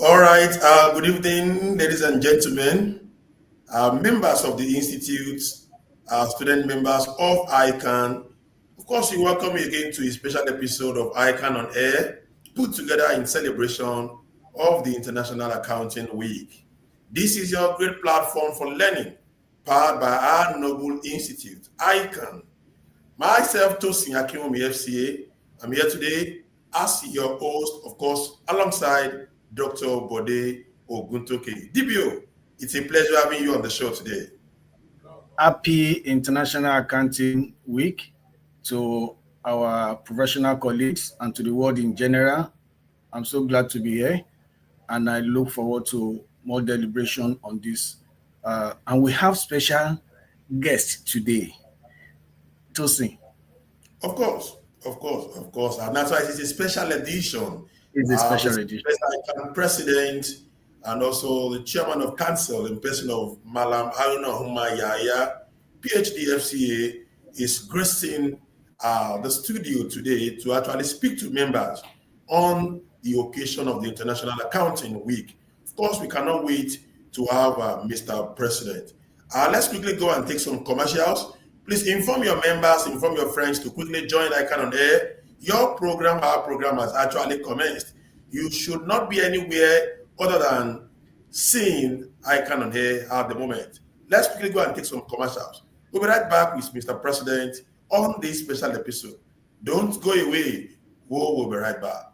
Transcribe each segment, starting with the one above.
All right. Good evening, ladies and gentlemen, members of the Institute, student members of ICAN. Of course, we welcome you again to a special episode of ICAN on Air, put together in celebration of the International Accounting Week. This is your great platform for learning, powered by our noble institute, ICAN. Myself, Tosin Akinwumi FCA, I'm here today as your host, of course, alongside Dr. Bode Oguntoke. DBO, it's a pleasure having you on the show today. Happy International Accounting Week to our professional colleagues and to the world in general. I'm so glad to be here, and I look forward to more deliberation on this. And we have special guests today. Tosin. Of course. And that's why it's a special edition. It's a special edition. The president and also the chairman of council in person of Mallam H.N, Yahaya, Ph.D. FCA, is gracing the studio today to actually speak to members on the occasion of the International Accounting Week. Of course, we cannot wait to have Mr. President. Let's quickly go and take some commercials. Please inform your members, inform your friends to quickly join ICAN on Air. Your program, our program has actually commenced. You should not be anywhere other than seeing ICAN on Air at the moment. Let's quickly go and take some commercials. We'll be right back with Mr. President on this special episode. Don't go away. We'll be right back.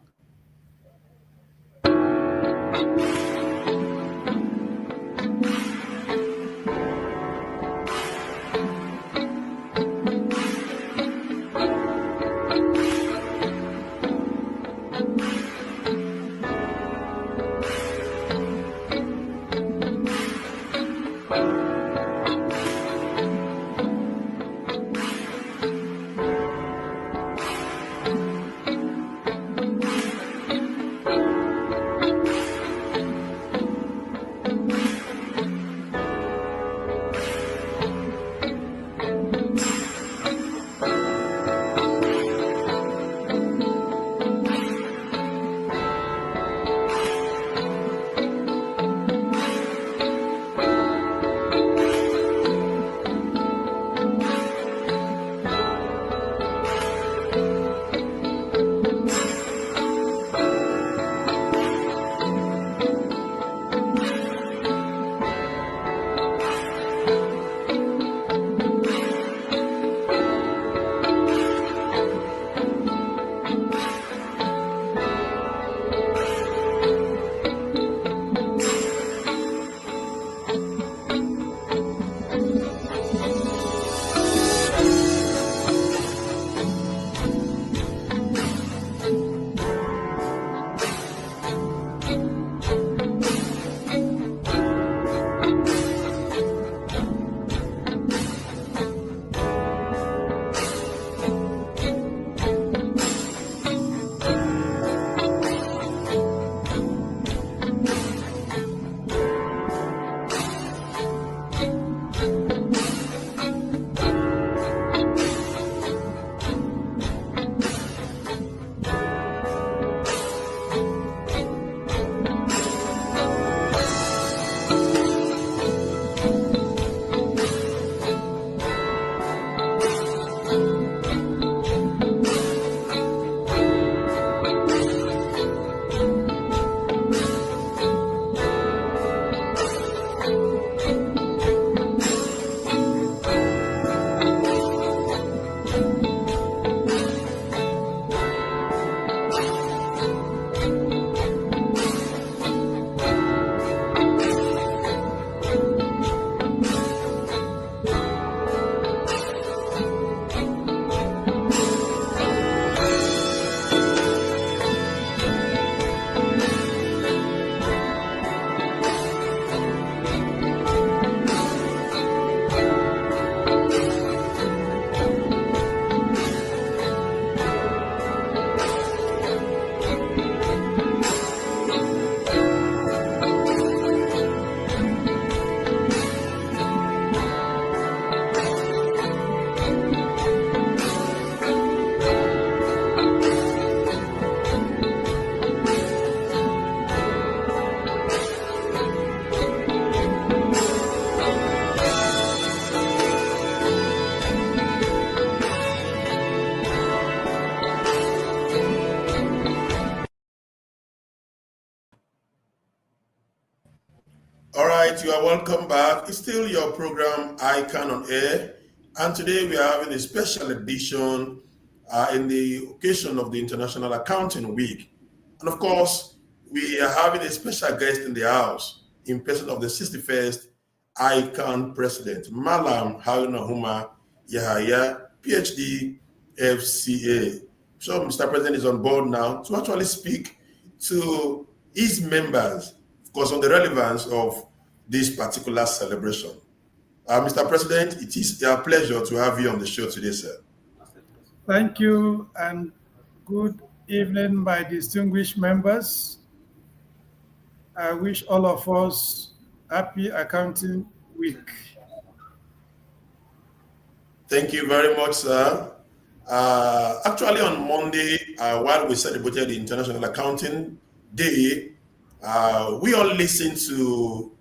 you are welcome back. It's still your program, ICAN on Air. And today we are having a special edition in the occasion of the International Accounting Week. And of course, we are having a special guest in the house in person of the 61st ICAN President, Mallam H.N. Yahaya, Ph.D, FCA. So Mr. President is on board now to actually speak to his members, of course, on the relevance of this particular celebration. Mr. President, it is a pleasure to have you on the show today, sir. Thank you and good evening, my distinguished members. I wish all of us happy accounting week. Thank you very much, sir. Actually, on Monday, while we celebrated the International Accounting Day, we all listened to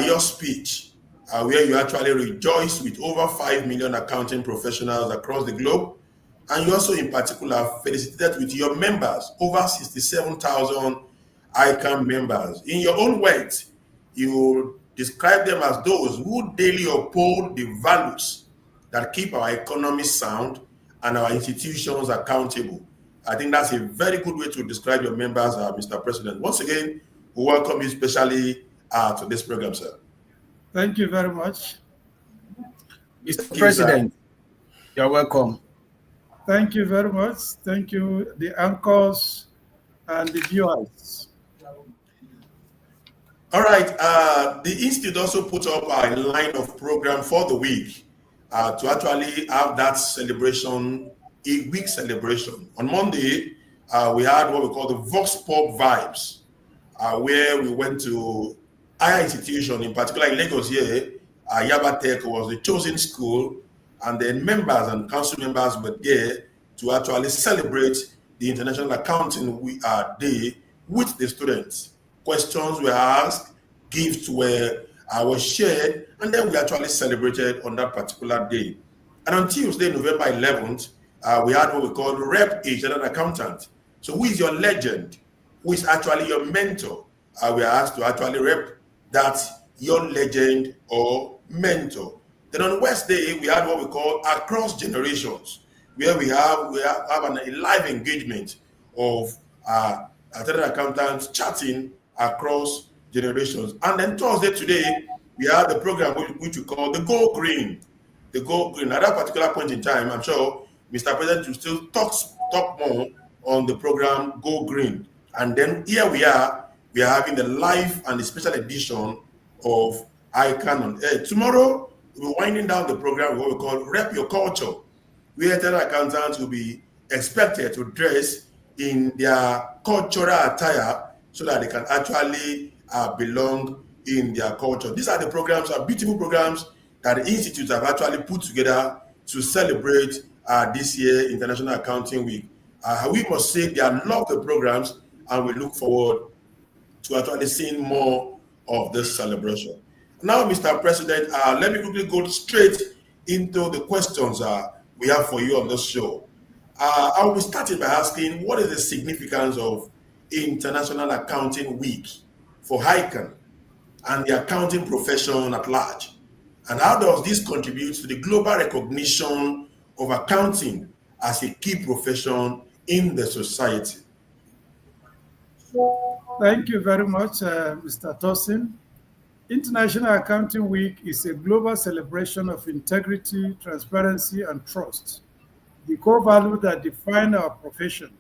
your speech, where you actually rejoiced with over 5 million accounting professionals across the globe. And you also, in particular, felicitated with your members, over 67,000 ICAN members. In your own words, you describe them as those who daily uphold the values that keep our economy sound and our institutions accountable. I think that's a very good way to describe your members, Mr. President. Once again, we welcome you especially to this program, sir. Thank you very much. Mr. President, you're welcome. Thank you very much. Thank you, the anchors and the viewers. All right. The Institute also put up a line of program for the week to actually have that celebration, a week celebration. On Monday, we had what we call the Vox Pop Vibes, where we went to higher institution, in particular in Lagos here. Yaba Tech was the chosen school, and then members and council members were there to actually celebrate the International Accounting Day with the students. Questions were asked, gifts were shared, and then we actually celebrated on that particular day. And on Tuesday, November 11th, we had what we call Rep a General Accountant. So who is your legend? Who is actually your mentor? We are asked to actually rep that your legend or mentor. Then on Wednesday, we had what we call Across Generations, where we have a live engagement of chartered accountants chatting across generations. And then Thursday today, we had the program which we call the Go Green. The Go Green. At that particular point in time, I'm sure Mr. President will still talk more on the program Go Green. And then here we are having the live and the special edition of ICAN on Air. Tomorrow, we're winding down the program with what we call Rep Your Culture, where chartered accountants will be expected to dress in their cultural attire so that they can actually belong in their culture. These are the programs, are beautiful programs that the institutes have actually put together to celebrate this year International Accounting Week. We must say they love the programs, and we look forward to actually seeing more of this celebration. Now, Mr. President, let me quickly go straight into the questions we have for you on this show. I will be starting by asking, what is the significance of International Accounting Week for ICAN and the accounting profession at large? And how does this contribute to the global recognition of accounting as a key profession in the society? Thank you very much, Mr. Tosin. International Accounting Week is a global celebration of integrity, transparency, and trust, the core values that define our profession.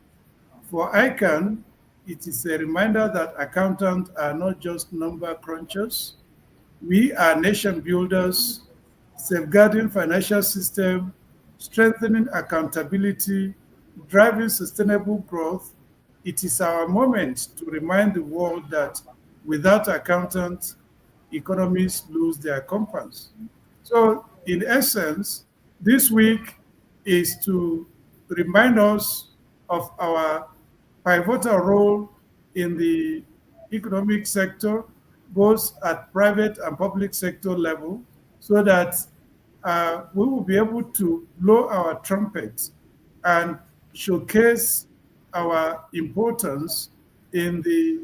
For ICAN, it is a reminder that accountants are not just number crunchers. We are nation builders, safeguarding financial system, strengthening accountability, driving sustainable growth. It is our moment to remind the world that without accountants, economies lose their compass. So, in essence, this week is to remind us of our pivotal role in the economic sector, both at private and public sector level, so that we will be able to blow our trumpet and showcase our importance in the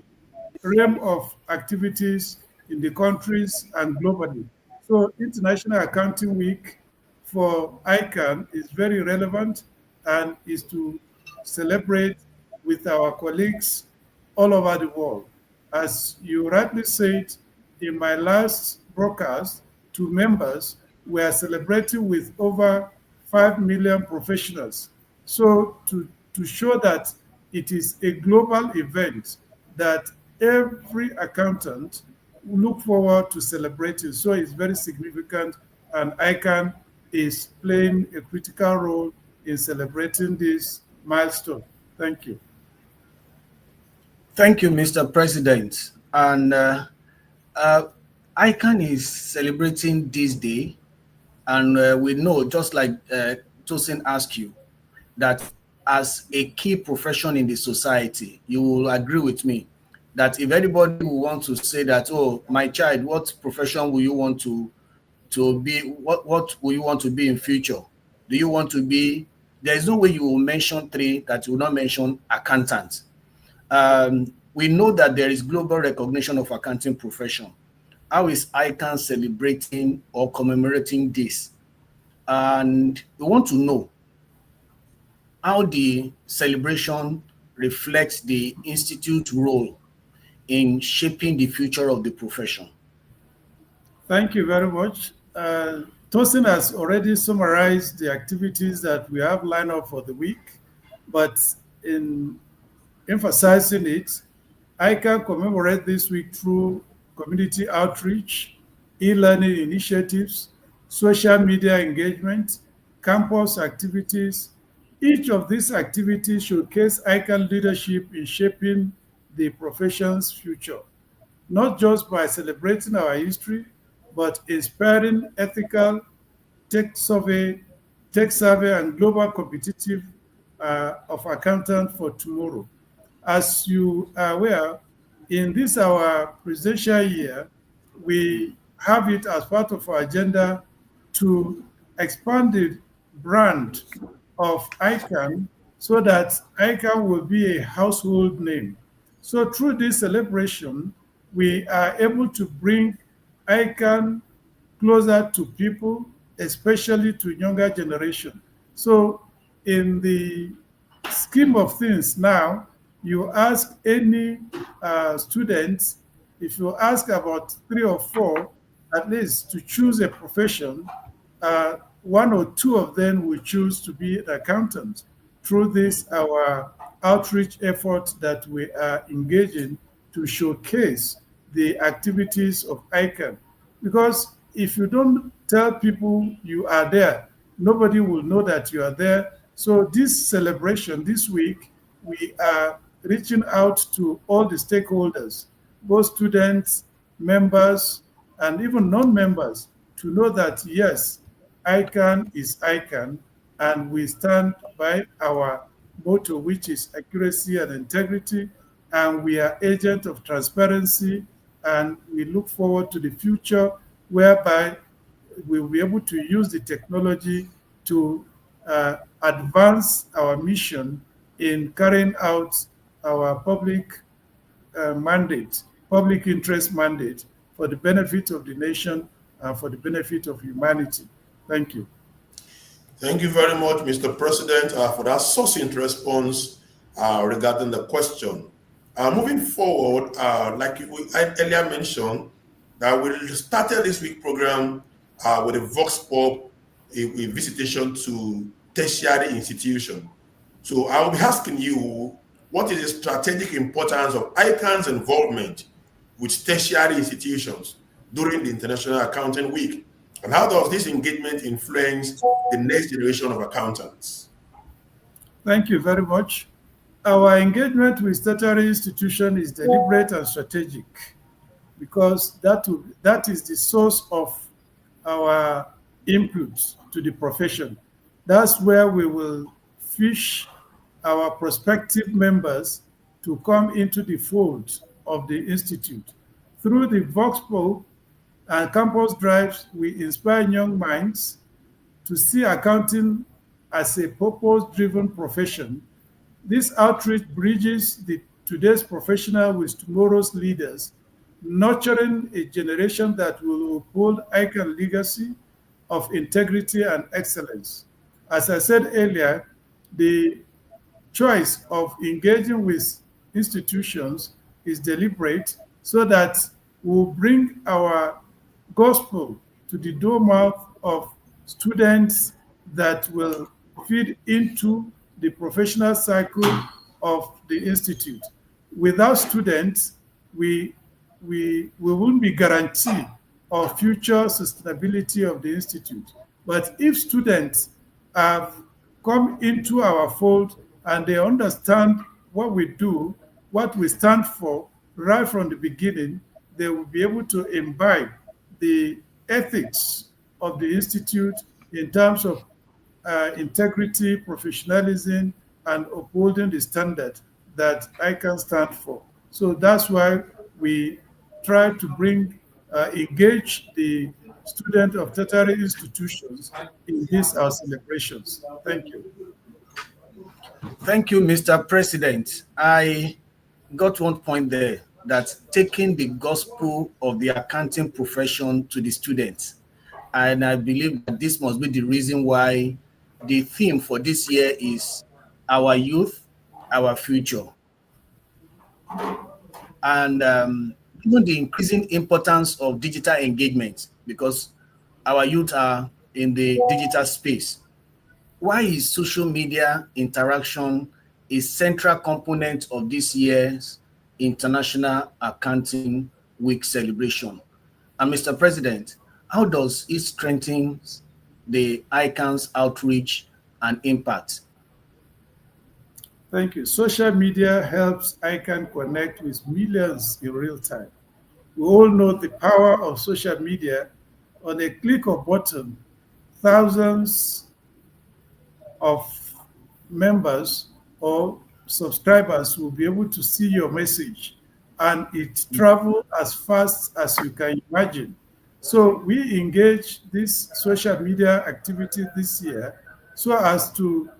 realm of activities in the countries and globally. So International Accounting Week for ICANN is very relevant and is to celebrate with our colleagues all over the world. As you rightly said, in my last broadcast to members, we are celebrating with over 5 million professionals. So to show that it is a global event that every accountant look forward to celebrating. So it's very significant, and ICANN is playing a critical role in celebrating this milestone. Thank you. Thank you, Mr. President. And uh, ICANN is celebrating this day, and we know, just like Tosin asked you, that as a key profession in the society, you will agree with me that if anybody will want to say that, oh, my child, what profession will you want to be? What will you want to be in future? Do you want to be? There is no way you will mention three that you will not mention accountant. We know that there is global recognition of accounting profession. How is ICANN celebrating or commemorating this? And we want to know how the celebration reflects the institute's role in shaping the future of the profession. Thank you very much. Tosin has already summarized the activities that we have lined up for the week, but in emphasizing it, I can commemorate this week through community outreach, e-learning initiatives, social media engagement, campus activities. Each of these activities showcase ICANN leadership in shaping the profession's future, not just by celebrating our history, but inspiring ethical, tech survey, tech survey, and global competitive of accountant for tomorrow. As you are aware, in this our presidential year, we have it as part of our agenda to expand the brand of ICANN so that ICANN will be a household name. So through this celebration, we are able to bring ICANN closer to people, especially to younger generation. So in the scheme of things now, you ask any students, if you ask about 3 or 4, at least to choose a profession, 1 or 2 of them will choose to be an accountant through this our outreach effort that we are engaging to showcase the activities of ICANN. Because if you don't tell people you are there, nobody will know that you are there. So this celebration this week, we are reaching out to all the stakeholders, both students, members, and even non-members, to know that yes, ICANN is ICANN, and we stand by our motto, which is accuracy and integrity, and we are agent of transparency, and we look forward to the future whereby we'll be able to use the technology to advance our mission in carrying out our public mandate, public interest mandate for the benefit of the nation and for the benefit of humanity. Thank you. Thank you very much, Mr. President, for that succinct response regarding the question. Moving forward, I earlier mentioned, that we started this week program with a Vox Pop, a visitation to tertiary institution. So I will be asking you, what is the strategic importance of ICANN's involvement with tertiary institutions during the International Accounting Week? And how does this engagement influence the next generation of accountants? Thank you very much. Our engagement with tertiary institution is deliberate and strategic because that is the source of our input to the profession. That's where we will fish our prospective members to come into the fold of the institute. Through the Vox Pop and campus drives, we inspire young minds to see accounting as a purpose-driven profession. This outreach bridges the today's professional with tomorrow's leaders nurturing a generation that will uphold ICAN legacy of integrity and excellence. As I said earlier, the choice of engaging with institutions is deliberate so that we'll bring our gospel to the doormouth of students that will feed into the professional cycle of the institute. Without students, we won't be guaranteed of future sustainability of the institute. But if students have come into our fold and they understand what we do, what we stand for right from the beginning, they will be able to imbibe the ethics of the institute in terms of integrity, professionalism, and upholding the standard that ICAN stand for. So that's why we try to engage the student of tertiary institutions in these our celebrations. Thank you. Thank you, Mr. President. I got one point there, that taking the gospel of the accounting profession to the students. And I believe that this must be the reason why the theme for this year is our youth, our future. And even the increasing importance of digital engagement, because our youth are in the digital space. Why is social media interaction a central component of this year's International Accounting Week celebration? And Mr. President, how does it strengthen the ICANN's outreach and impact? Thank you. Social media helps ICANN connect with millions in real time. We all know the power of social media. On a click of button, thousands of members or subscribers will be able to see your message, and it travels as fast as you can imagine. So we engage this social media activity this year so as to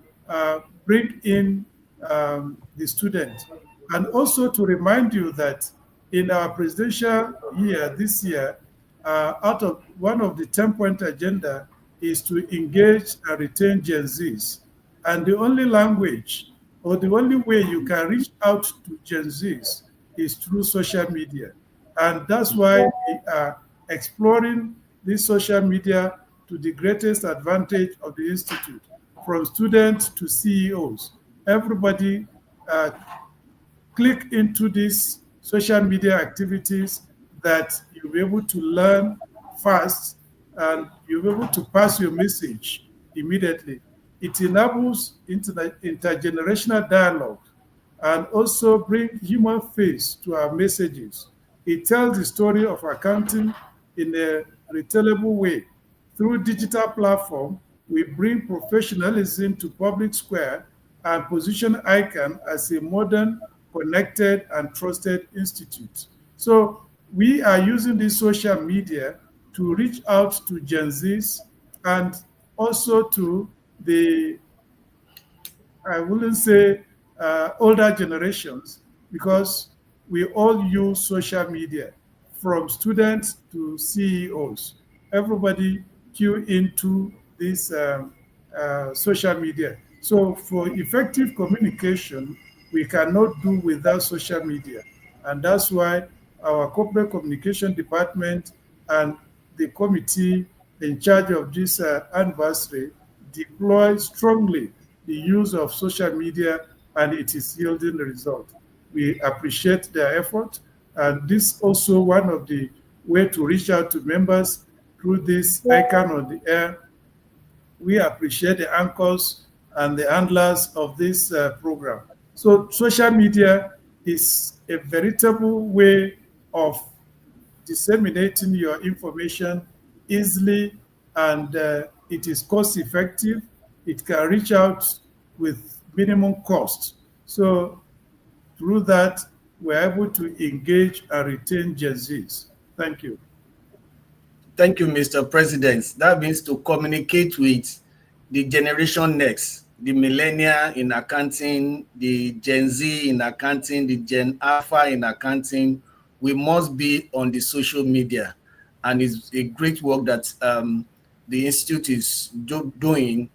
bring in the student, and also to remind you that in our presidential year this year, out of one of the 10-point agenda is to engage and retain Gen Zs. And the only language or the only way you can reach out to Gen Zs is through social media. And that's why we are exploring this social media to the greatest advantage of the Institute, from students to CEOs. Everybody click into these social media activities that you'll be able to learn fast and you'll be able to pass your message immediately. It enables intergenerational dialogue and also bring human face to our messages. It tells the story of accounting in a retellable way. Through digital platform, we bring professionalism to public square and position ICANN as a modern, connected, and trusted institute. So we are using this social media to reach out to Gen Zs and also to the, I wouldn't say older generations, because we all use social media, from students to CEOs. Everybody tune into this social media. So for effective communication, we cannot do without social media. And that's why our corporate communication department and the committee in charge of this anniversary deploy strongly the use of social media, and it is yielding the result. We appreciate their effort, and this also one of the way to reach out to members through this ICANN on the air. We appreciate the anchors and the handlers of this program. So social media is a veritable way of disseminating your information easily, and it is cost effective. It can reach out with minimum cost. So through that, we're able to engage and retain Gen Zs. Thank you. Thank you, Mr. President. That means to communicate with the generation next, the millennial in accounting, the Gen Z in accounting, the Gen Alpha in accounting, we must be on the social media. And it's a great work that the Institute is doing,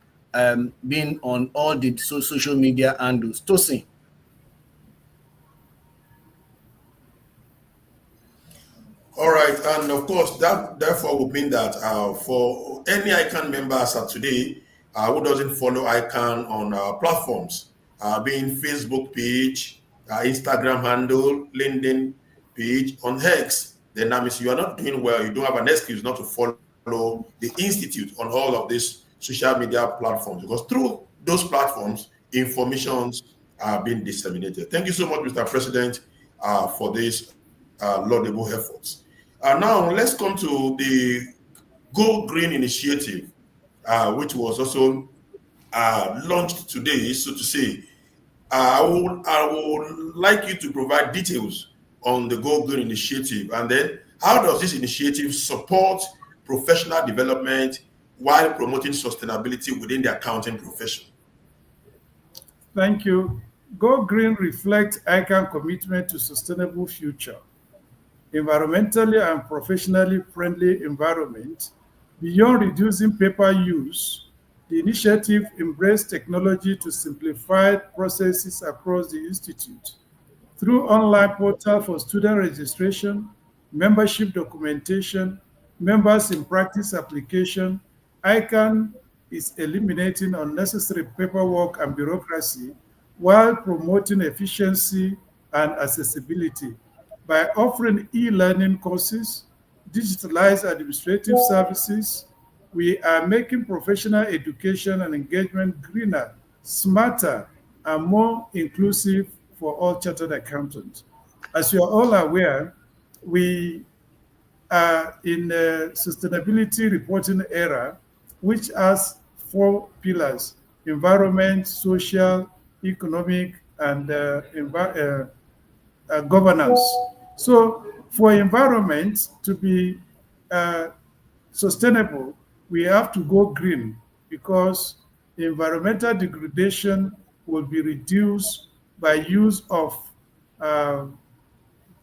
being on all the social media handles. Tosin. All right, and of course, that therefore would mean that for any ICAN member as of today who doesn't follow ICAN on platforms, being Facebook page, Instagram handle, LinkedIn page, on X, then that means you are not doing well. You don't have an excuse not to follow the Institute on all of these social media platforms, because through those platforms, informations are being disseminated. Thank you so much, Mr. President, for this laudable efforts. Now let's come to the Go Green initiative, which was also launched today, so to say. I would like you to provide details on the Go Green initiative, and then how does this initiative support professional development while promoting sustainability within the accounting profession? Thank you. Go Green reflects ICAN commitment to sustainable future, environmentally and professionally friendly environment. Beyond reducing paper use, the initiative embraced technology to simplify processes across the institute. Through online portal for student registration, membership documentation, members in practice application, ICANN is eliminating unnecessary paperwork and bureaucracy while promoting efficiency and accessibility. By offering e-learning courses, digitalized administrative services, we are making professional education and engagement greener, smarter, and more inclusive for all chartered accountants. As you are all aware, we are in a sustainability reporting era, which has four pillars: environment, social, economic, and governance. So, for environment to be uh, sustainable, we have to go green, because environmental degradation will be reduced by use of uh,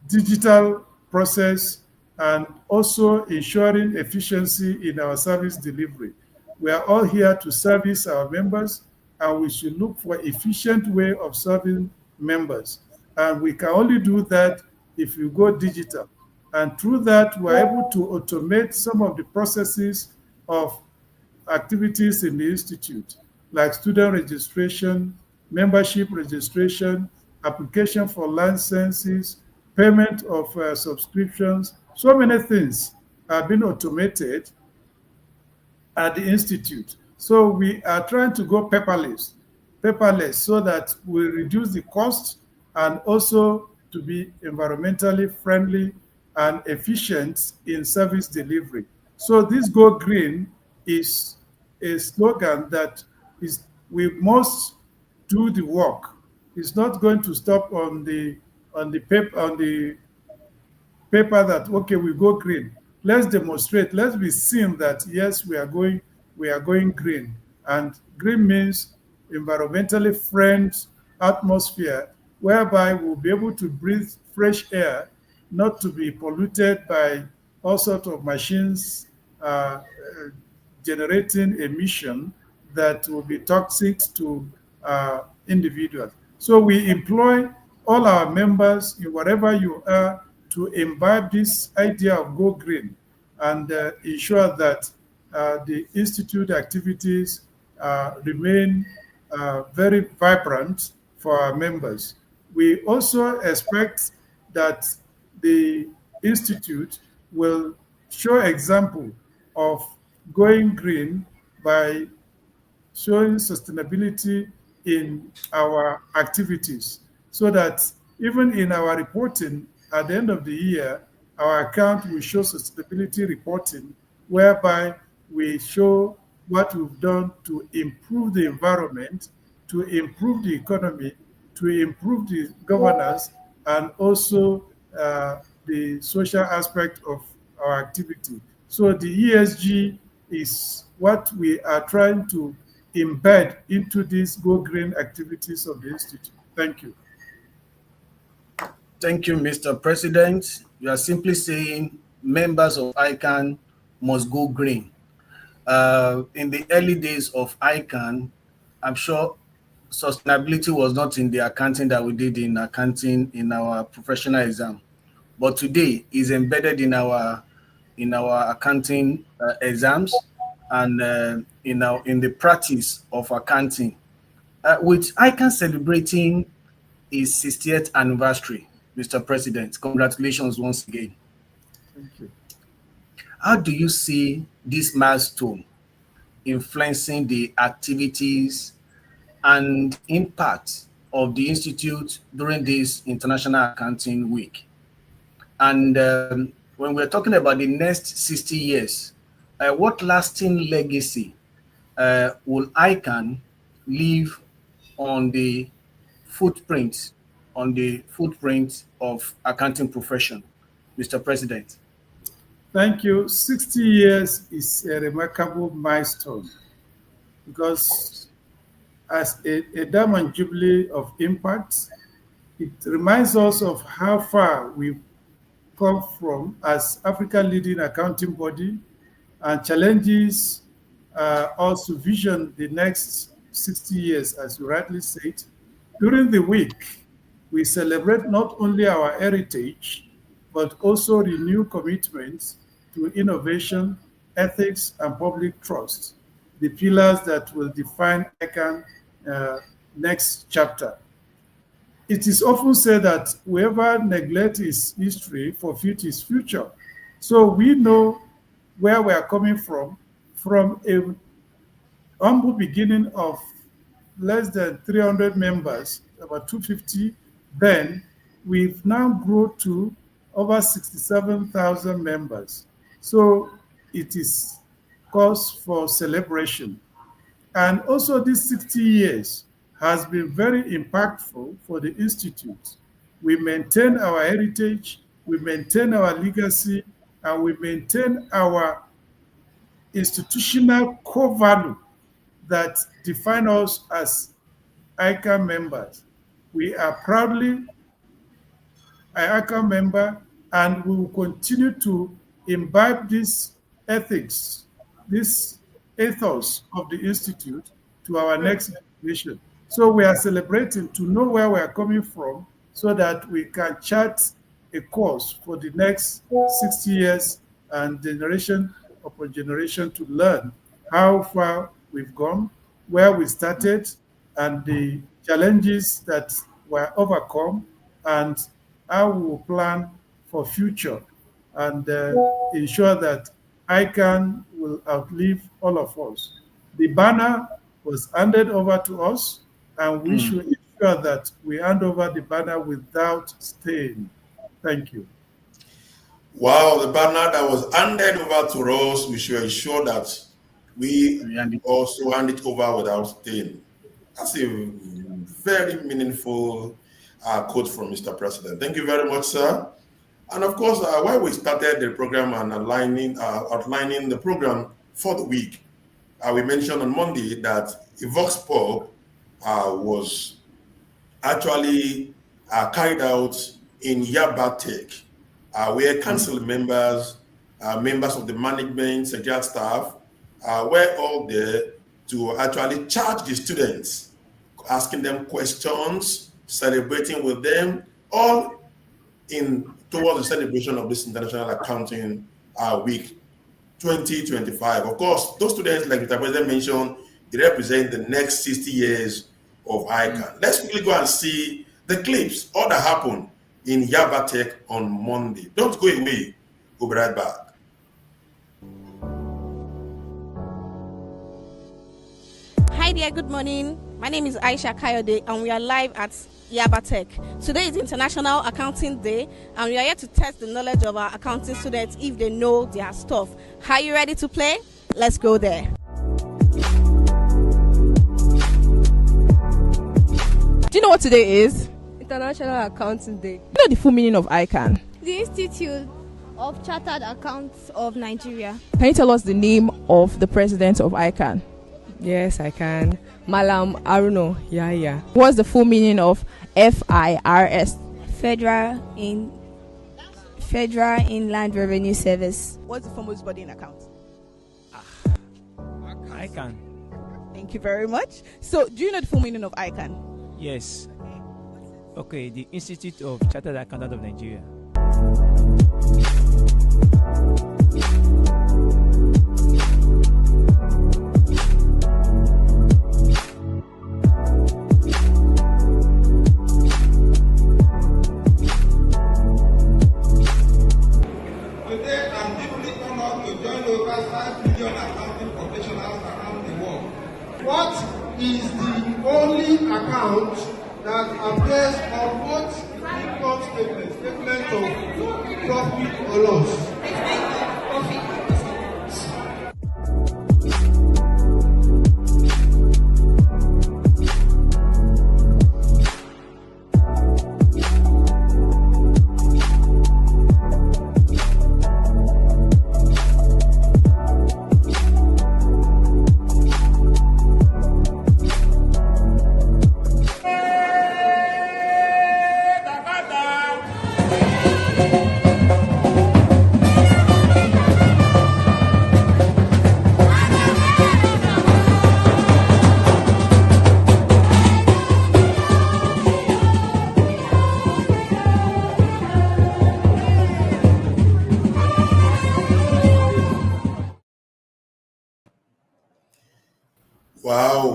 digital process and also ensuring efficiency in our service delivery. We are all here to service our members, and we should look for efficient way of serving members. And we can only do that if we go digital. And through that, we're able to automate some of the processes of activities in the institute, like student registration, membership registration, application for licenses, payment of subscriptions. So many things have been automated at the institute. So we are trying to go paperless, so that we reduce the cost and also to be environmentally friendly and efficient in service delivery. So this Go Green is a slogan that is we must do the work. It's not going to stop on the paper on the paper that okay we go green. Let's demonstrate. Let's be seen that yes we are going green, and green means environmentally friendly atmosphere whereby we'll be able to breathe fresh air, not to be polluted by all sorts of machines generating emission that will be toxic to individuals. So we employ all our members in whatever you are to imbibe this idea of go green, and ensure that the institute activities remain very vibrant for our members. We also expect that the institute will show example of going green by showing sustainability in our activities, so that even in our reporting at the end of the year, our account will show sustainability reporting, whereby we show what we've done to improve the environment, to improve the economy, to improve the governance, and also the social aspect of our activity. So the ESG is what we are trying to embed into these Go Green activities of the Institute. Thank you. Thank you, Mr. President. You are simply saying members of ICAN must go green. In the early days of ICAN, I'm sure sustainability was not in the accounting that we did in accounting in our professional exam, but today is embedded in our accounting exams and in the practice of accounting. With ICAN celebrating its 60th anniversary, Mr. President, congratulations once again. Thank you. How do you see this milestone influencing the activities and impact of the Institute during this International Accounting Week? And when we're talking about the next 60 years, what lasting legacy will ICAN leave on the footprint of accounting profession, Mr. President? Thank you. 60 years is a remarkable milestone Of because course. as a diamond jubilee of impact, it reminds us of how far we've come from as Africa leading accounting body and challenges us to vision the next 60 years, as you rightly said. During the week, we celebrate not only our heritage, but also renew commitments to innovation, ethics, and public trust, the pillars that will define ICANN next chapter. It is often said that whoever neglects his history forfeits his future. So we know where we are coming from a humble beginning of less than 300 members, about 250. Then we've now grown to over 67,000 members. So it is cause for celebration. And also, these 60 years has been very impactful for the Institute. We maintain our heritage, we maintain our legacy, and we maintain our institutional core value that define us as ICAN members. We are proudly an ICAN member, and we will continue to imbibe this ethics, this ethos of the Institute to our next generation. So we are celebrating to know where we are coming from so that we can chart a course for the next 60 years and generation upon generation to learn how far we've gone, where we started, and the challenges that were overcome, and how we will plan for future and ensure that ICANN will outlive all of us. The banner was handed over to us, and we should ensure that we hand over the banner without stain. Thank you. Wow, the banner that was handed over to us, we should ensure that we also hand it over without stain. That's a very meaningful quote from Mr. President. Thank you very much, sir. And of course, while we started the program and outlining the program for the week, we mentioned on Monday that a Vox Pop was actually carried out in Yaba Tech, where council members, members of the management, secretariat staff, were all there to actually charge the students, asking them questions, celebrating with them, all in towards the celebration of this International Accounting Week 2025. Of course, those students, like Mr. President mentioned, they represent the next 60 years of ICAN. Let's quickly go and see the clips, all that happened in Yaba Tech on Monday. Don't go away. We'll be right back. Hi there, good morning. My name is Aisha Kayode and we are live at Yaba Tech. Today is International Accounting Day and we are here to test the knowledge of our accounting students if they know their stuff. Are you ready to play? Let's go there. Do you know what today is? International Accounting Day. You know the full meaning of ICAN? The Institute of Chartered Accountants of Nigeria. Can you tell us the name of the president of ICAN? Yes, I can. Mallam Yahaya. What's the full meaning of FIRS? Federal in Federal Inland Revenue Service. What's the foremost body in accounts? ICAN. Thank you very much. So, do you know the full meaning of ICAN? Yes. Okay, the Institute of Chartered Accountants of Nigeria. Today, I'm deeply honored to join over 5 million accounting professionals around the world. What is the only account that appears on both income statements, statement of profit or loss?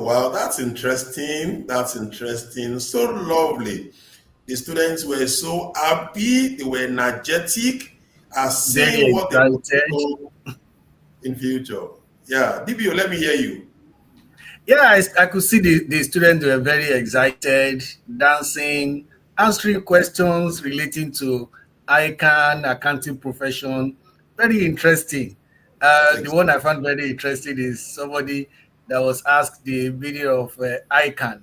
Wow, that's interesting. That's interesting. So lovely. The students were so happy, they were energetic, as Very saying what they want to excited. do in future. Yeah, DBO, let me hear you. Yeah, I could see the students were very excited, dancing, answering questions relating to ICAN, accounting profession. Very interesting. The one I found very interesting is somebody that was asked the meaning of ICAN,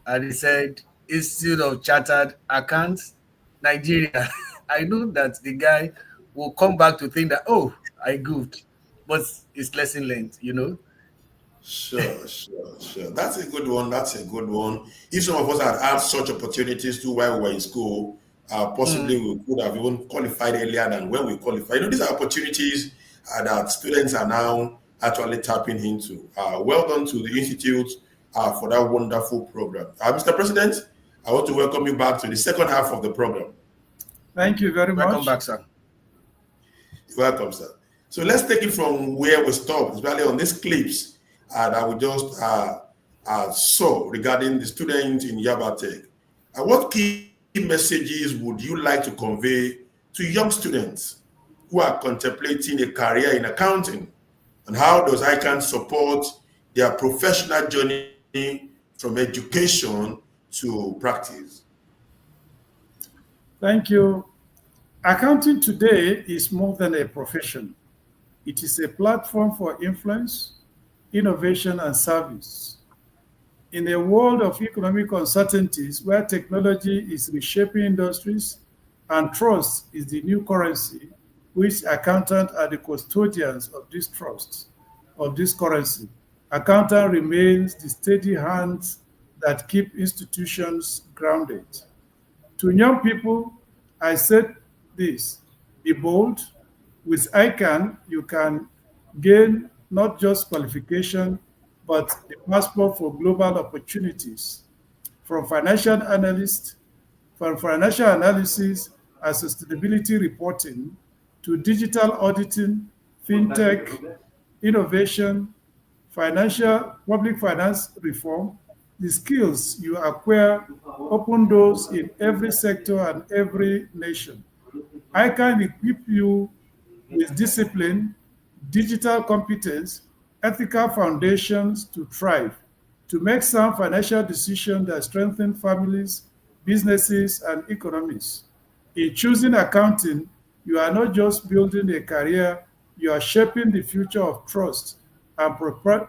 and he said Institute of Chartered Accountants, Nigeria. I know that the guy will come back to think that, oh, I goofed, but it's lesson learned. Sure. That's a good one. That's a good one. If some of us had had such opportunities too while we were in school, possibly we could have even qualified earlier than when we qualified. These are opportunities that students are now actually tapping into. Well done to the Institute for that wonderful program. Mr. President, I want to welcome you back to the second half of the program. Thank you very much. Welcome back, sir. You're welcome, sir. So let's take it from where we stopped, especially on these clips that we just saw regarding the students in Yabatech. What key messages would you like to convey to young students who are contemplating a career in accounting? And how does ICANN support their professional journey from education to practice? Thank you. Accounting today is more than a profession. It is a platform for influence, innovation, and service. In a world of economic uncertainties where technology is reshaping industries and trust is the new currency, which accountants are the custodians of this trust, of this currency. Accountant remains the steady hands that keep institutions grounded. To young people, I said this: be bold. With ICANN, you can gain not just qualification, but a passport for global opportunities. From financial analyst, from financial analysis and sustainability reporting to digital auditing, fintech, innovation, financial public finance reform, the skills you acquire open doors in every sector and every nation. I can equip you with discipline, digital competence, ethical foundations to thrive, to make sound financial decisions that strengthen families, businesses, and economies. In choosing accounting, you are not just building a career, you are shaping the future of trust and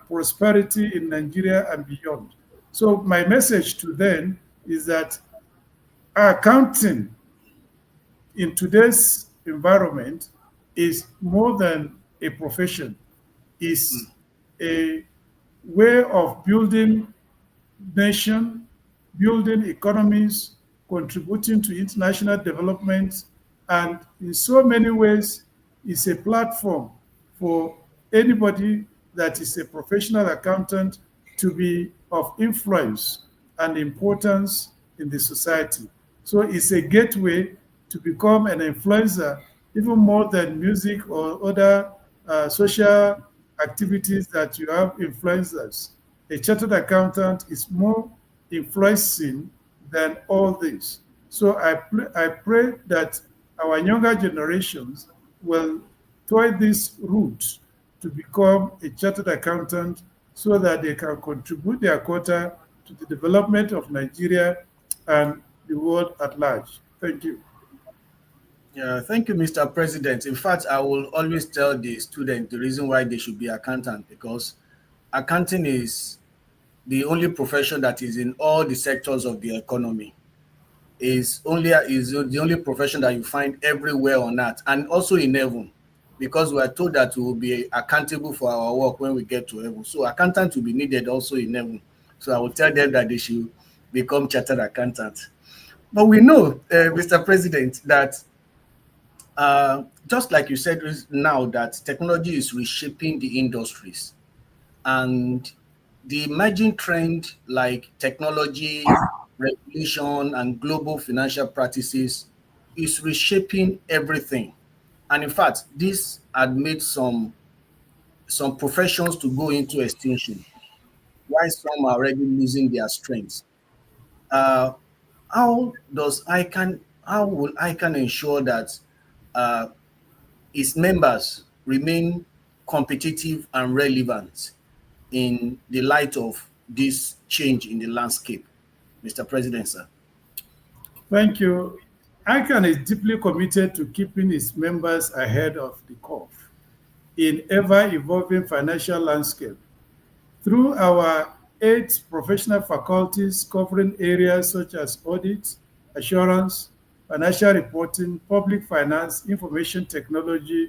prosperity in Nigeria and beyond. So, my message to them is that accounting in today's environment is more than a profession, is a way of building nation, building economies, contributing to international development, And in so many ways, it's a platform for anybody that is a professional accountant to be of influence and importance in the society. So it's a gateway to become an influencer, even more than music or other social activities that you have influencers. A chartered accountant is more influencing than all this. So I pray that our younger generations will toy this route to become a chartered accountant so that they can contribute their quota to the development of Nigeria and the world at large. Thank you. Yeah, thank you, Mr. President. In fact, I will always tell the students the reason why they should be accountant, because accounting is the only profession that is in all the sectors of the economy. Is the only profession that you find everywhere on earth and also in heaven, because we are told that we will be accountable for our work when we get to heaven. So accountants will be needed also in heaven. So I will tell them that they should become chartered accountants. But we know, Mr. President, that just like you said now, that technology is reshaping the industries, and the emerging trend like technology, regulation, and global financial practices is reshaping everything. And in fact, this had made some professions to go into extinction, while some are already losing their strength. Uh, how will ICAN ensure that uh, its members remain competitive and relevant in the light of this change in the landscape, Mr. President, sir? Thank you. ICANN is deeply committed to keeping its members ahead of the curve in ever-evolving financial landscape. Through our 8 professional faculties covering areas such as audit, assurance, financial reporting, public finance, information technology,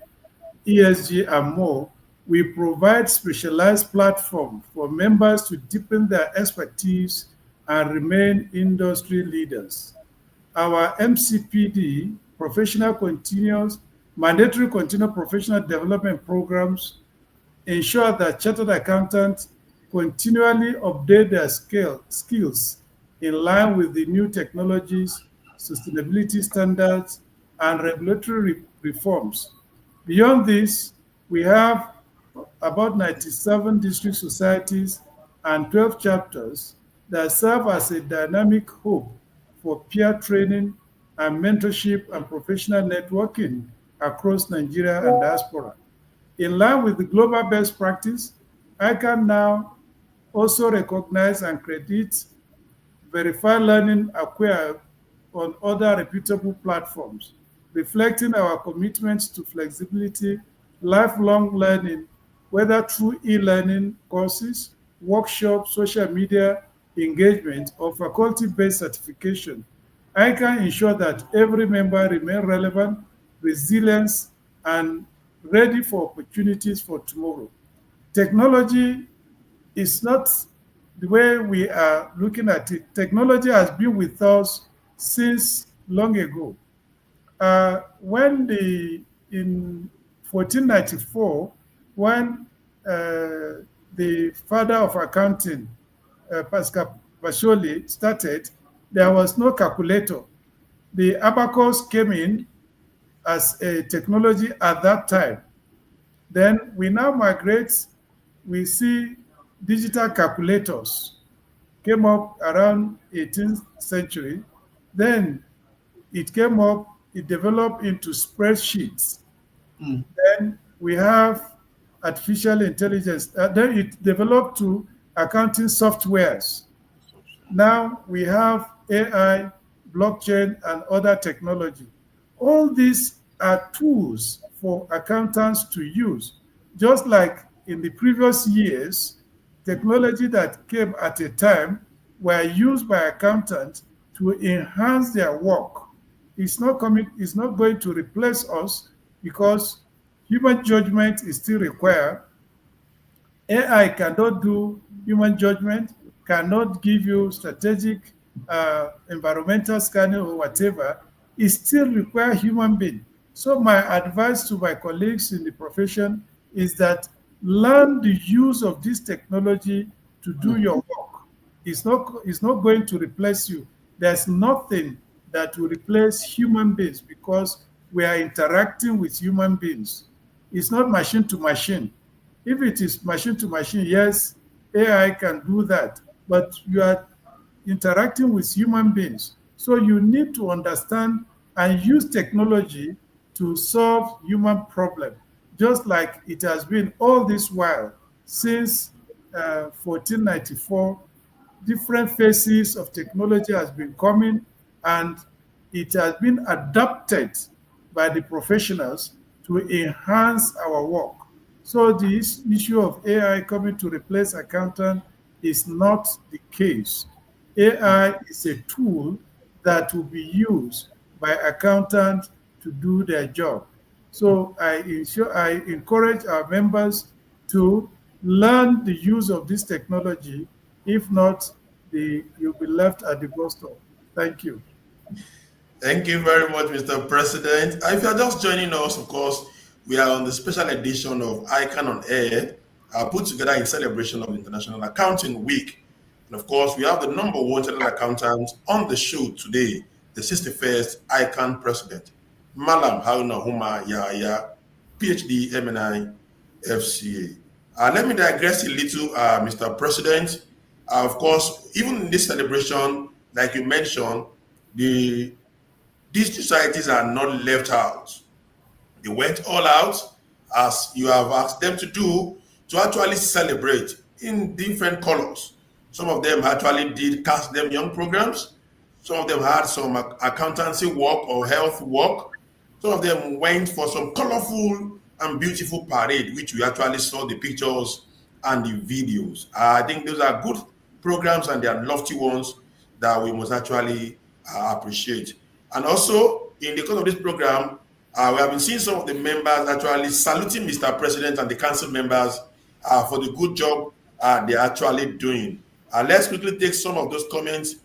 ESG, and more, we provide specialized platform for members to deepen their expertise and remain industry leaders. Our MCPD, professional continuous, mandatory continuous professional development programs ensure that chartered accountants continually update their skills in line with the new technologies, sustainability standards, and regulatory reforms. Beyond this, we have about 97 district societies and 12 chapters that serve as a dynamic hub for peer training and mentorship and professional networking across Nigeria and diaspora. In line with the global best practice, I can now also recognize and credit verified learning acquired on other reputable platforms, reflecting our commitment to flexibility, lifelong learning, whether through e-learning courses, workshops, social media engagement, or faculty-based certification. I can ensure that every member remain relevant, resilient, and ready for opportunities for tomorrow. Technology is not the way we are looking at it. Technology has been with us since long ago. When in 1494, when the father of accounting, Pascal Bacholi, started, there was no calculator. The abacus came in as a technology at that time. Then we now migrate, we see digital calculators came up around 18th century. Then it came up, it developed into spreadsheets. Then we have artificial intelligence. Then it developed to accounting softwares. Now we have AI, blockchain, and other technology. All these are tools for accountants to use. Just like in the previous years, technology that came at a time were used by accountants to enhance their work. It's not going to replace us because human judgment is still required. AI cannot do human judgment, cannot give you strategic environmental scanning or whatever. it still requires human being. So my advice to my colleagues in the profession is that learn the use of this technology to do your work. It's not going to replace you. There's nothing that will replace human beings because we are interacting with human beings. It's not machine to machine. If it is machine to machine, yes, AI can do that, but you are interacting with human beings. So you need to understand and use technology to solve human problem, just like it has been all this while since 1494. Different phases of technology has been coming, and it has been adapted by the professionals to enhance our work. So this issue of AI coming to replace accountant is not the case. AI is a tool that will be used by accountants to do their job. So I encourage our members to learn the use of this technology. If not, you'll be left at the bus stop. Thank you. Thank you very much, Mr. President. If you are just joining us, of course, we are on the special edition of ICAN on Air, put together in celebration of International Accounting Week. And of course, we have the number one chartered accountant on the show today, the 61st ICAN president, Mallam Yahaya, Ph.D, MNI, FCA. Let me digress a little, Mr. President. Of course, even in this celebration, like you mentioned, these societies are not left out. They went all out, as you have asked them to do, to actually celebrate in different colors. Some of them actually did cast them young programs. Some of them had some accountancy work or health work. Some of them went for some colorful and beautiful parade, which we actually saw the pictures and the videos. I think those are good programs and they are lofty ones that we must actually appreciate. And also, in the course of this program, we have been seeing some of the members actually saluting Mr. President and the council members for the good job they're actually doing. Let's quickly take some of those comments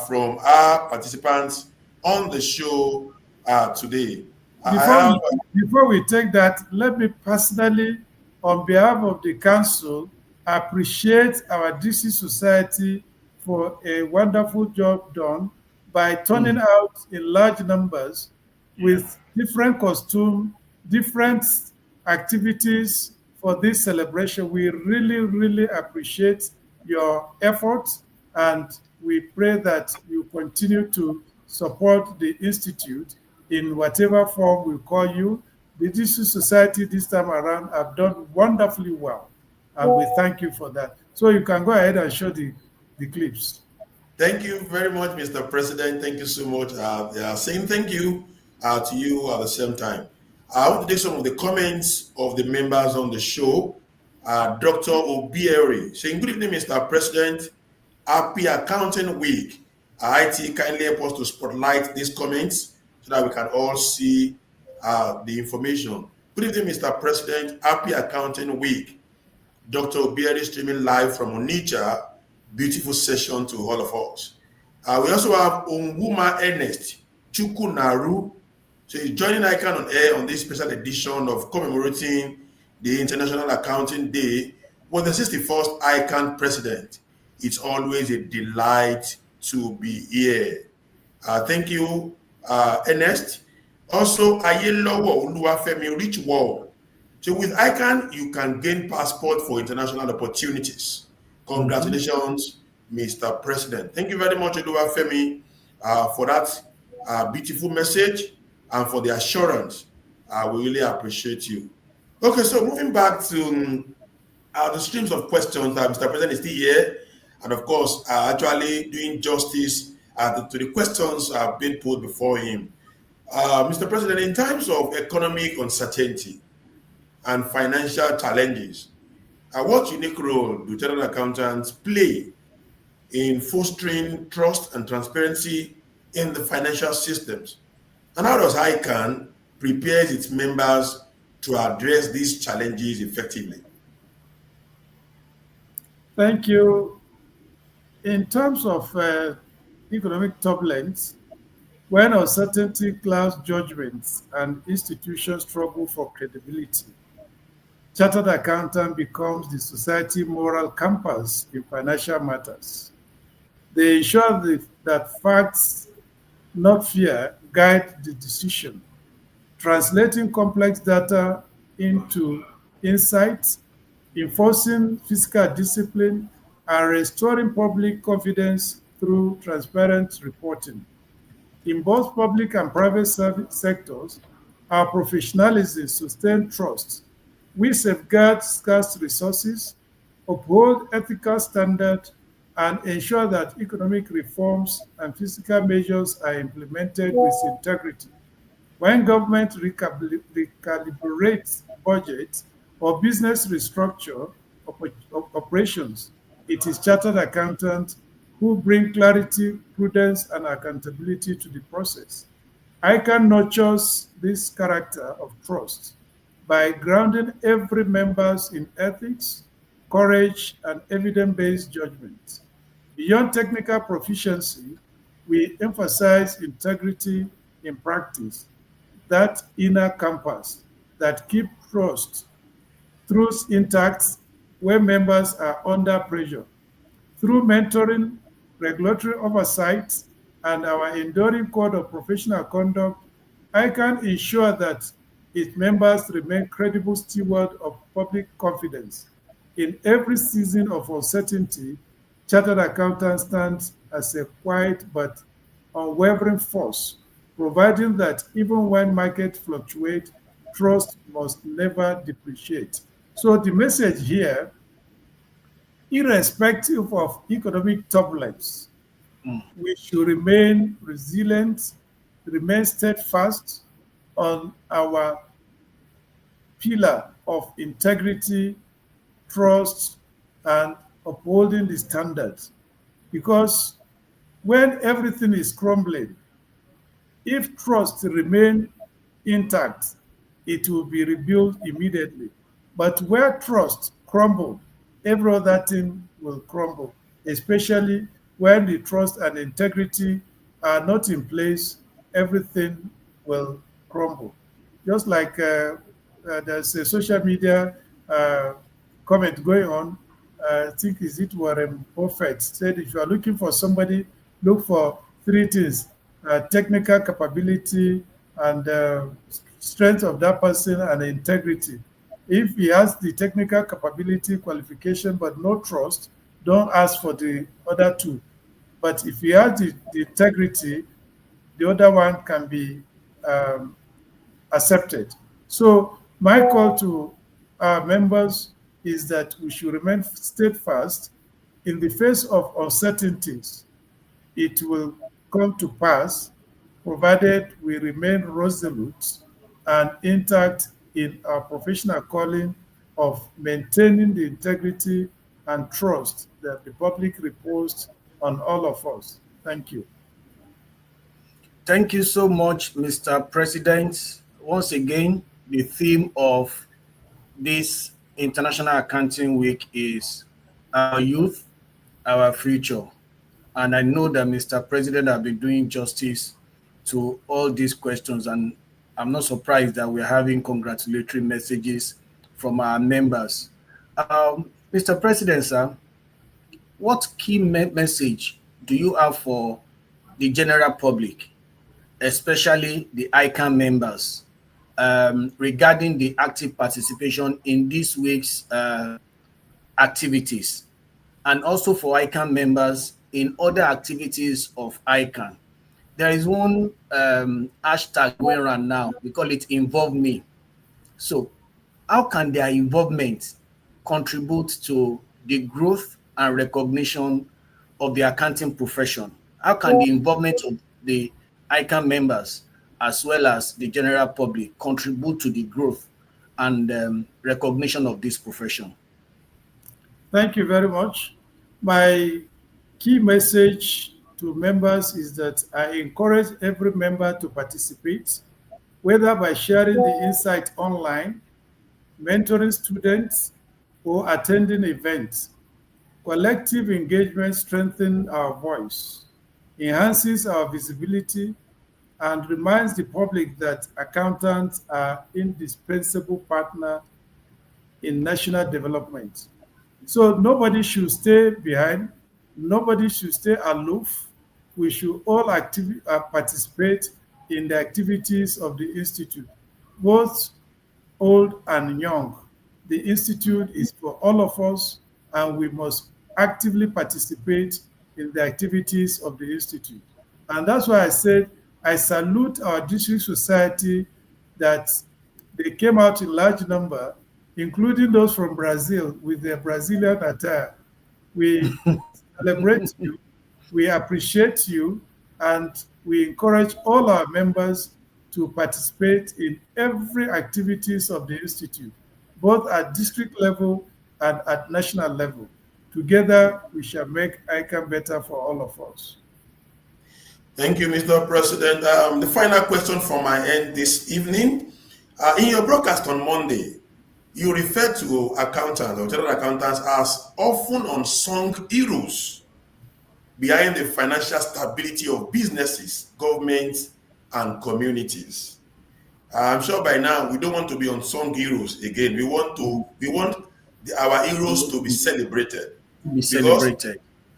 from our participants on the show today. Before we take that, let me personally, on behalf of the council, appreciate our DC Society for a wonderful job done by turning out in large numbers with different costume, different activities for this celebration. We really, really appreciate your efforts, and we pray that you continue to support the Institute in whatever form we call you. The DC Society this time around have done wonderfully well, and we thank you for that. So you can go ahead and show the clips. Thank you very much, Mr. President. Thank you so much. Saying thank you to you at the same time. I want to take some of the comments of the members on the show. Dr. Obieri saying, good evening, Mr. President. Happy Accounting Week. IT kindly help us to spotlight these comments so that we can all see the information. Good evening, Mr. President. Happy Accounting Week. Dr. Obieri streaming live from Onitsha. Beautiful session to all of us. We also have Onguma Ernest Chukunaru. So he's joining ICAN on Air on this special edition of commemorating the International Accounting Day with the 61st ICAN president. It's always a delight to be here. Thank you, Ernest. Also, Ayelowo Oluwafemi Rich Wall. So with ICAN, you can gain passport for international opportunities. Congratulations, Mr. President. Thank you very much, Oluwafemi, for that beautiful message and for the assurance. We really appreciate you. Okay, so moving back to the streams of questions that Mr. President is still here, and of course, actually doing justice to the questions being put before him. Mr. President, in times of economic uncertainty and financial challenges, what unique role do chartered accountants play in fostering trust and transparency in the financial systems? And how does ICAN prepare its members to address these challenges effectively? Thank you. In terms of economic turbulence, When uncertainty clouds judgments and institutions struggle for credibility, chartered accountant becomes the society moral compass in financial matters. They ensure that facts, not fear, guide the decision, translating complex data into insights, enforcing fiscal discipline, and restoring public confidence through transparent reporting. In both public and private sectors, our professionalism sustains trust. We safeguard scarce resources, uphold ethical standards, and ensure that economic reforms and fiscal measures are implemented with integrity. When government recalibrates budgets or business restructure operations, it is chartered accountants who bring clarity, prudence, and accountability to the process. ICANN nurtures this character of trust by grounding every members in ethics, courage, and evidence-based judgment. Beyond technical proficiency, we emphasize integrity in practice, that inner compass that keep trust, truth intact when members are under pressure. Through mentoring, regulatory oversight, and our enduring code of professional conduct, I can ensure that its members remain credible stewards of public confidence. In every season of uncertainty, chartered accountants stand as a quiet but unwavering force, providing that even when markets fluctuate, trust must never depreciate. So the message here, irrespective of economic turbulence, we should remain resilient, remain steadfast on our pillar of integrity, trust, and upholding the standards. Because when everything is crumbling, if trust remain intact, it will be rebuilt immediately. But where trust crumble, every other thing will crumble, especially when the trust and integrity are not in place, everything will crumble. Just like there's a social media uh, comment going on. I think is it Warren Buffett said, if you are looking for somebody, look for three things: technical capability and strength of that person and integrity. If he has the technical capability, qualification, but no trust, don't ask for the other two. But if he has the integrity, the other one can be um, accepted. So my call to our members is that we should remain steadfast in the face of uncertainties. It will come to pass provided we remain resolute and intact in our professional calling of maintaining the integrity and trust that the public reposed on all of us. Thank you. Thank you so much, Mr. President. Once again, the theme of this International Accounting Week is our youth, our future. And I know that Mr. President has been doing justice to all these questions, and I'm not surprised that we're having congratulatory messages from our members. Mr. President, sir, what key message do you have for the general public, especially the ICAN members, regarding the active participation in this week's activities, and also for ICAN members in other activities of ICAN? There is one hashtag going around now. We call it Involve Me. So how can their involvement contribute to the growth and recognition of the accounting profession? How can the involvement of the ICAN members as well as the general public contribute to the growth and recognition of this profession? Thank you very much. My key message to members is that I encourage every member to participate, whether by sharing the insight online, mentoring students, or attending events. Collective engagement strengthens our voice, enhances our visibility, and reminds the public that accountants are indispensable partner in national development. So nobody should stay behind, nobody should stay aloof. We should all participate in the activities of the Institute, both old and young. The Institute is for all of us, and we must actively participate in the activities of the Institute. And that's why I said I salute our district society that they came out in large number, including those from Brazil with their Brazilian attire. We celebrate you, we appreciate you, and we encourage all our members to participate in every activities of the Institute, both at district level and at national level. Together, we shall make ICAN better for all of us. Thank you, Mr. President. The final question from my end this evening. In your broadcast on Monday, you referred to accountants or chartered accountants as often unsung heroes behind the financial stability of businesses, governments, and communities. I'm sure by now we don't want to be unsung heroes again. We want our heroes to be celebrated.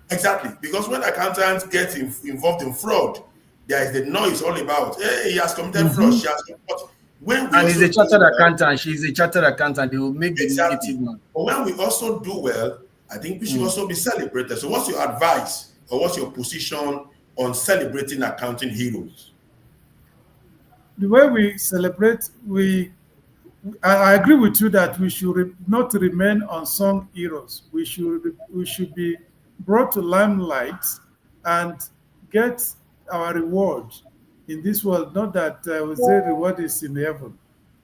Exactly, because when accountants get involved in fraud, there is the noise all about, hey, he has committed fraud, she has committed. And he's a chartered accountant, she's a chartered accountant, they will make the negative one. But when we also do well, I think we should also be celebrated. So what's your advice or what's your position on celebrating accounting heroes? The way we celebrate, I agree with you that we should not remain unsung heroes. We should be brought to limelight and get our reward in this world. Not that we say reward is in heaven.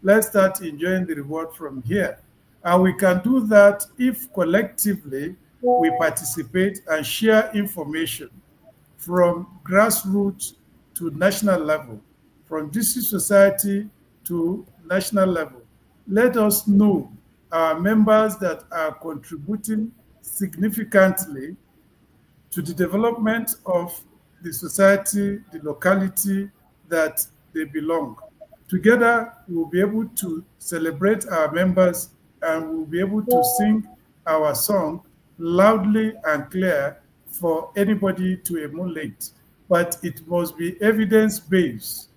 Let's start enjoying the reward from here. And we can do that if collectively we participate and share information from grassroots to national level, from district society to national level. Let us know our members that are contributing significantly to the development of the society, the locality that they belong. Together, we will be able to celebrate our members and we will be able to sing our song loudly and clear for anybody to emulate. But it must be evidence-based.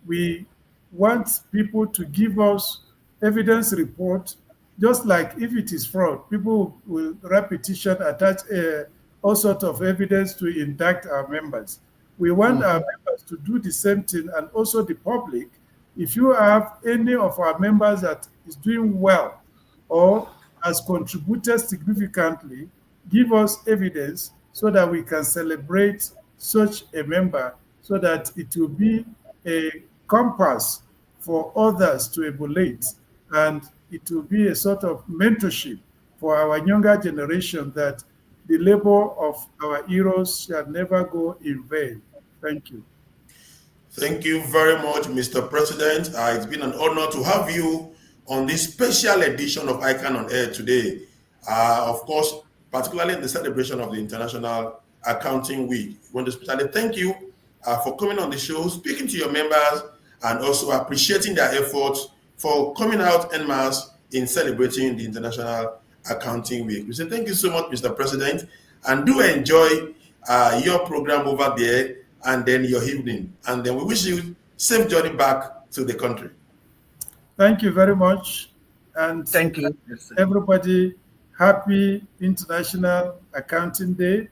We want people to give us evidence report, just like if it is fraud, people will repetition, attach all sorts of evidence to indict our members. We want our members to do the same thing, and also the public. If you have any of our members that is doing well or has contributed significantly, give us evidence so that we can celebrate such a member, so that it will be a compass for others to emulate, and it will be a sort of mentorship for our younger generation, that the labor of our heroes shall never go in vain. Thank you. Thank you very much, Mr. President. It's been an honor to have you on this special edition of ICAN-ngr today. Of course, particularly in the celebration of the International Accounting Week. I want to especially thank you for coming on the show, speaking to your members, and also appreciating their efforts for coming out en masse in celebrating the International Accounting Week. We say thank you so much, Mr. President, and do enjoy your program over there and then your evening. And then we wish you safe journey back to the country. Thank you very much. And thank you, everybody. Happy International Accounting Day.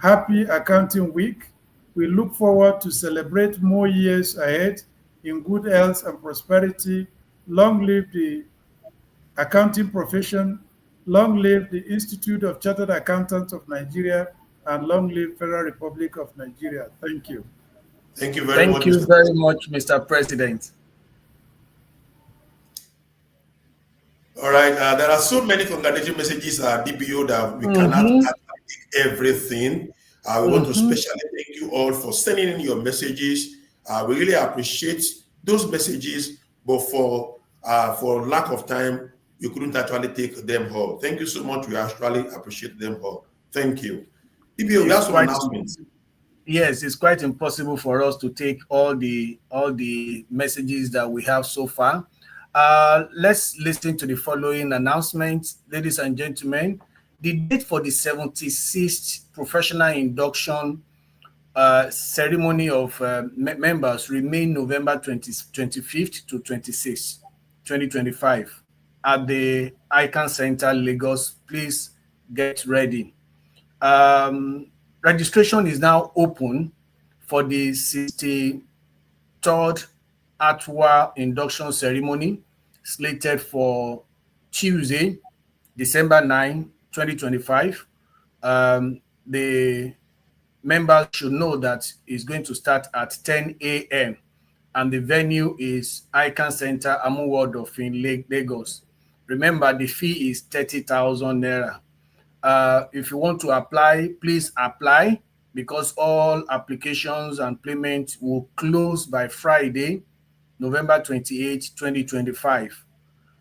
Happy Accounting Week. We look forward to celebrate more years ahead in good health and prosperity. Long live the accounting profession. Long live the Institute of Chartered Accountants of Nigeria, and long live Federal Republic of Nigeria. Thank you. Thank you very much. Thank you very much, Mr. President. All right, there are so many congratulatory messages, DPO, that we cannot take everything. We want to especially thank you all for sending in your messages. We really appreciate those messages, but for lack of time, you couldn't actually take them all. Thank you so much. We actually appreciate them all. Thank you. DPO, we have some announcements. yes, it's quite impossible for us to take all the messages that we have so far. Let's listen to the following announcement, ladies and gentlemen. The date for the 76th professional induction ceremony of members remain November 25th to 26th, 2025 at the ICAN Center, Lagos. Please get ready. Um, Registration is now open for the 63rd Atwa induction ceremony slated for Tuesday, December 9, 2025. The members should know that it's going to start at 10 a.m. and the venue is ICAN Center, Amuward of in Lagos. Remember, the fee is 30,000 naira. If you want to apply, please apply because all applications and payments will close by Friday, November 28, 2025.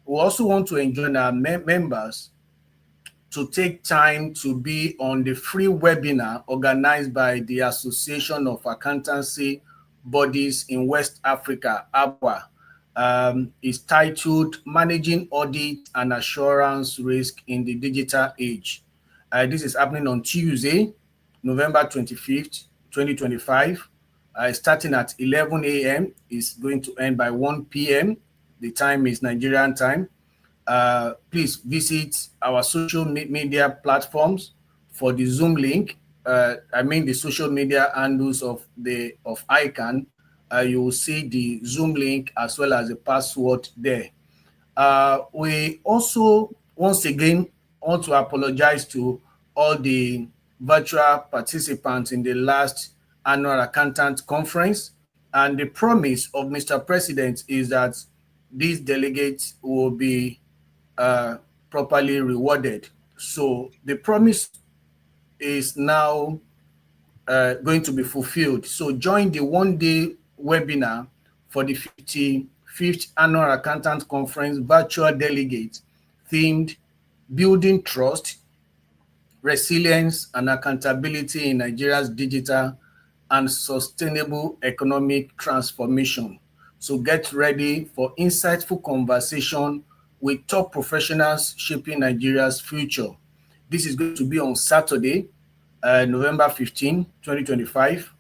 We also want to enjoin our members to take time to be on the free webinar organized by the Association of Accountancy Bodies in West Africa, ABWA. Is titled Managing Audit and Assurance Risk in the Digital Age. This is happening on Tuesday, November 25th, 2025, starting at 11 a.m. It's going to end by 1 p.m. The time is Nigerian time. Please visit our social media platforms for the Zoom link. The social media handles of ICAN. You will see the Zoom link as well as the password there. We also, once again, want to apologize to all the virtual participants in the last annual accountant conference. And the promise of Mr. President is that these delegates will be properly rewarded. So the promise is now going to be fulfilled. So join the one-day webinar for the 55th Annual Accountant Conference virtual delegate themed Building Trust, Resilience and Accountability in Nigeria's Digital and Sustainable Economic Transformation. So get ready for insightful conversation with top professionals shaping Nigeria's future. This is going to be on Saturday, November 15, 2025.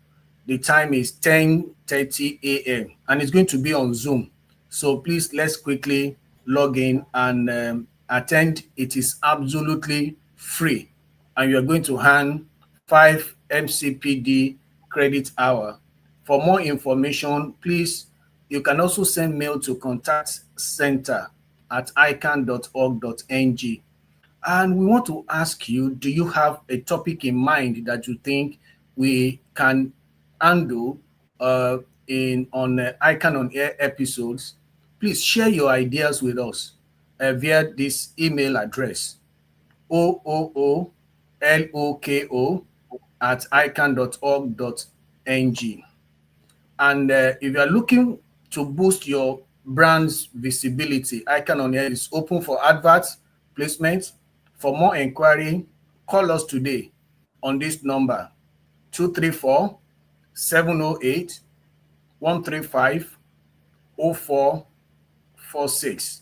The time is 10:30 a.m. and it's going to be on Zoom. So please, let's quickly log in and attend. It is absolutely free. And you're going to earn 5 MCPD credit hour. For more information, please, you can also send mail to contactcenter@ican.org.ng. And we want to ask you, do you have a topic in mind that you think we can handle on ICAN on Air episodes? Please share your ideas with us via this email address, ooloko@ican.org.ng. And if you are looking to boost your brand's visibility, ICAN on Air is open for adverts, placements. For more inquiry, call us today on this number, 234-708-135-0446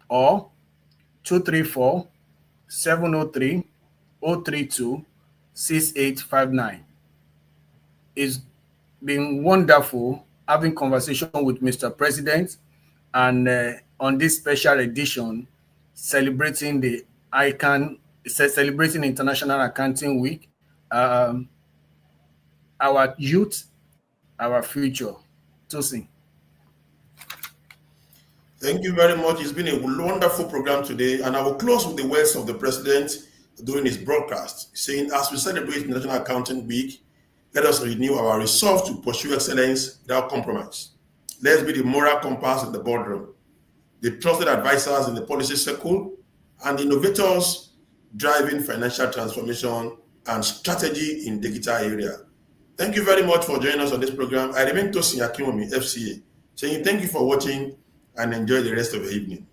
or 234-703-032-6859. It's been wonderful having conversation with Mr. President and on this special edition celebrating the ICAN, celebrating International Accounting Week. Our youth, our future. Tosin. Thank you very much. It's been a wonderful program today, and I will close with the words of the president during his broadcast, saying, as we celebrate International Accounting Week, let us renew our resolve to pursue excellence without compromise. Let's be the moral compass in the boardroom, the trusted advisors in the policy circle, and the innovators driving financial transformation and strategy in digital area. Thank you very much for joining us on this program. I remain Tosin Akinwumi, FCA, saying thank you for watching and enjoy the rest of the evening.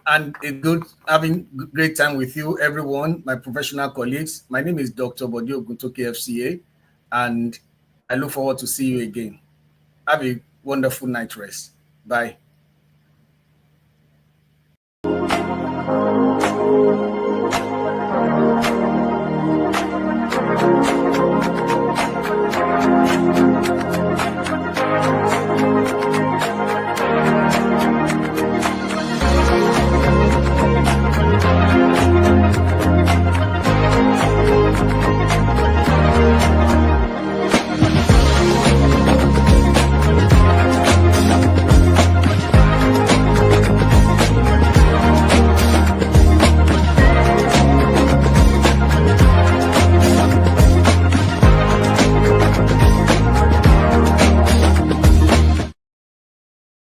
And it's good having great time with you, everyone, my professional colleagues. My name is Dr. Bodio Guntoke, FCA, and I look forward to see you again. Have a wonderful night rest. Bye.